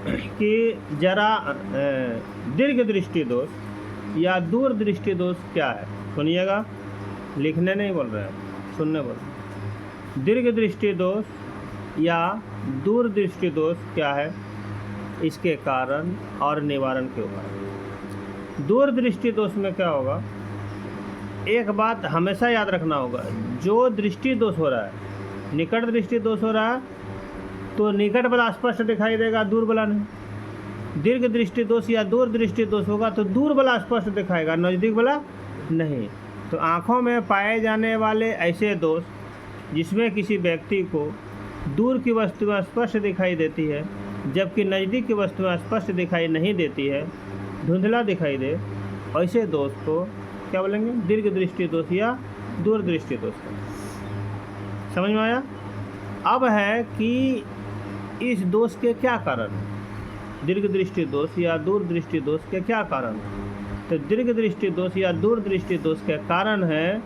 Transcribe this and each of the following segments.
कि जरा दीर्घ दृष्टि दोष या दूर दृष्टि दोष क्या है। सुनिएगा, लिखने नहीं बोल रहे हैं, सुनने बोल रहे हैं। दीर्घ दृष्टि दोष या दूर दृष्टि दोष क्या है, इसके कारण और निवारण के उपाय। दूर दृष्टि दोष में क्या होगा, एक बात हमेशा याद रखना होगा, जो दृष्टि दोष हो रहा है, निकट दृष्टि दोष हो रहा है तो निकट वाला स्पष्ट दिखाई देगा, दूर वाला नहीं। दीर्घ दृष्टि दोष या दूर दृष्टि दोष होगा तो दूर वाला स्पष्ट दिखाएगा, नज़दीक वाला नहीं। तो आँखों में पाए जाने वाले ऐसे दोष जिसमें किसी व्यक्ति को दूर की वस्तुएं स्पष्ट दिखाई देती है जबकि नज़दीक की वस्तुएं स्पष्ट दिखाई नहीं देती है, धुंधला दिखाई दे, ऐसे दोष को क्या बोलेंगे, दीर्घ दृष्टि दोष या दूर दृष्टि दोष। समझ में आया। अब है कि इस दोष के क्या कारण है, दीर्घ दृष्टि दोष या दूर दृष्टि दोष के क्या कारण है। तो दीर्घ दृष्टि दोष या दूर दृष्टि दोष के कारण है,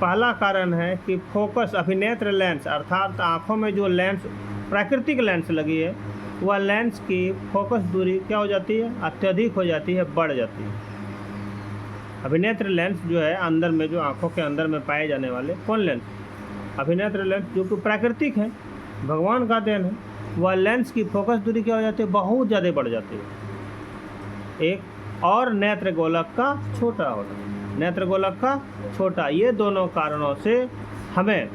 पहला कारण है कि फोकस अभिनेत्र लेंस, अर्थात आँखों में जो लेंस प्राकृतिक लेंस लगी है वह लेंस की फोकस दूरी क्या हो जाती है, अत्यधिक हो जाती है, बढ़ जाती है। अभिनेत्र लेंस जो है अंदर में, जो आँखों के अंदर में पाए जाने वाले कौन लेंस, अभिनेत्र लेंस, जो कि प्राकृतिक है, भगवान का देन है, वह लेंस की फोकस दूरी क्या हो जाती है, बहुत ज़्यादा बढ़ जाती है। एक और नेत्र गोलक का छोटा होना, नेत्र गोलक का छोटा, ये दोनों कारणों से हमें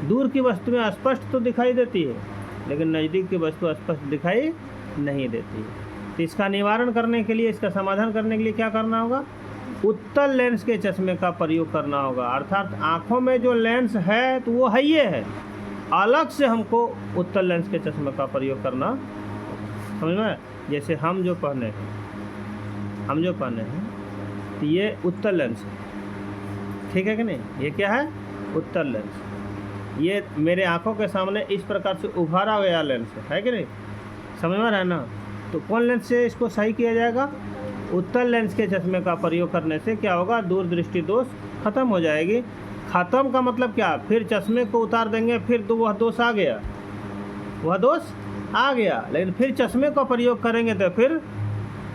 दूर की वस्तुएं स्पष्ट तो दिखाई देती है लेकिन नज़दीक की वस्तु स्पष्ट दिखाई नहीं देती है। तो इसका निवारण करने के लिए, इसका समाधान करने के लिए क्या करना होगा, उत्तल लेंस के चश्मे का प्रयोग करना होगा। अर्थात आँखों में जो लेंस है तो वो है, ये है, अलग से हमको उत्तल लेंस के चश्मे का प्रयोग करना, समझ में। जैसे हम जो पहने हैं तो ये उत्तल लेंस है, ठीक है कि नहीं, ये क्या है, उत्तल लेंस। ये मेरे आँखों के सामने इस प्रकार से उभारा गया लेंस है कि नहीं, समझ में रहा ना। तो कौन लेंस से इसको सही किया जाएगा, उत्तल लेंस के चश्मे का प्रयोग करने से क्या होगा, दूर दृष्टि दोष खत्म हो जाएगी। ख़त्म का मतलब क्या, फिर चश्मे को उतार देंगे फिर तो वह दोष आ गया, वह दोष आ गया, लेकिन फिर चश्मे का प्रयोग करेंगे तो फिर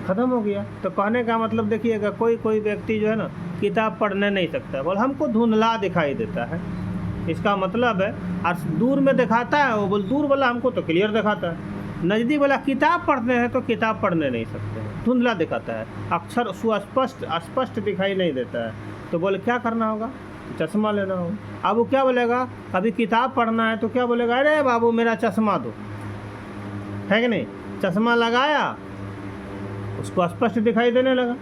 ख़त्म हो गया। तो कहने का मतलब देखिएगा, कोई व्यक्ति जो है ना किताब पढ़ने नहीं सकता, बोल हमको धुंधला दिखाई देता है, इसका मतलब है और दूर में दिखाता है वो, बोल दूर वाला हमको तो क्लियर दिखाता है, नज़दीक वाला किताब पढ़ते हैं तो किताब पढ़ने नहीं सकते हैं, धुंधला दिखाता है, अक्षर स्पष्ट दिखाई नहीं देता है। तो बोले क्या करना होगा, चश्मा लेना होगा। अब वो क्या बोलेगा, कभी किताब पढ़ना है तो क्या बोलेगा, अरे बाबू मेरा चश्मा दो, है कि नहीं। चश्मा लगाया, उसको स्पष्ट दिखाई देने लगा,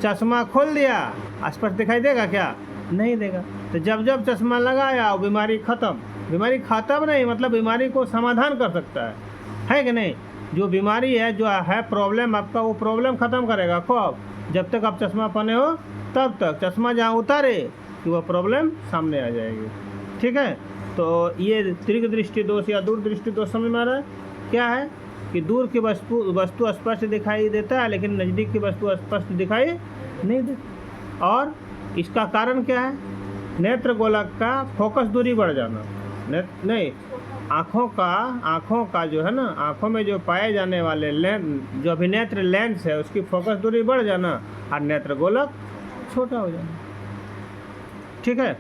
चश्मा खोल दिया, स्पष्ट दिखाई देगा क्या, नहीं देगा। तो जब चश्मा लगाया वो बीमारी ख़त्म नहीं, मतलब बीमारी को समाधान कर सकता है कि नहीं। जो बीमारी है, जो है प्रॉब्लम आपका, वो प्रॉब्लम ख़त्म करेगा कब, जब तक आप चश्मा पहने हो तब तक। चश्मा जहाँ उतारे कि वह प्रॉब्लम सामने आ जाएगी, ठीक है। तो ये दीर्घ दृष्टि दोष या दूर दृष्टि दोष समझ में आ रहा है। क्या है कि दूर की वस्तु स्पष्ट दिखाई देता है लेकिन नज़दीक की वस्तु स्पष्ट दिखाई नहीं देती। और इसका कारण क्या है, नेत्र गोलक का फोकस दूरी बढ़ जाना, नहीं, आँखों का जो है ना, आँखों में जो पाए जाने वाले लेंस, जो अभिनेत्र लेंस है, उसकी फोकस दूरी बढ़ जाना और नेत्र गोलक छोटा हो जाना, ठीक है।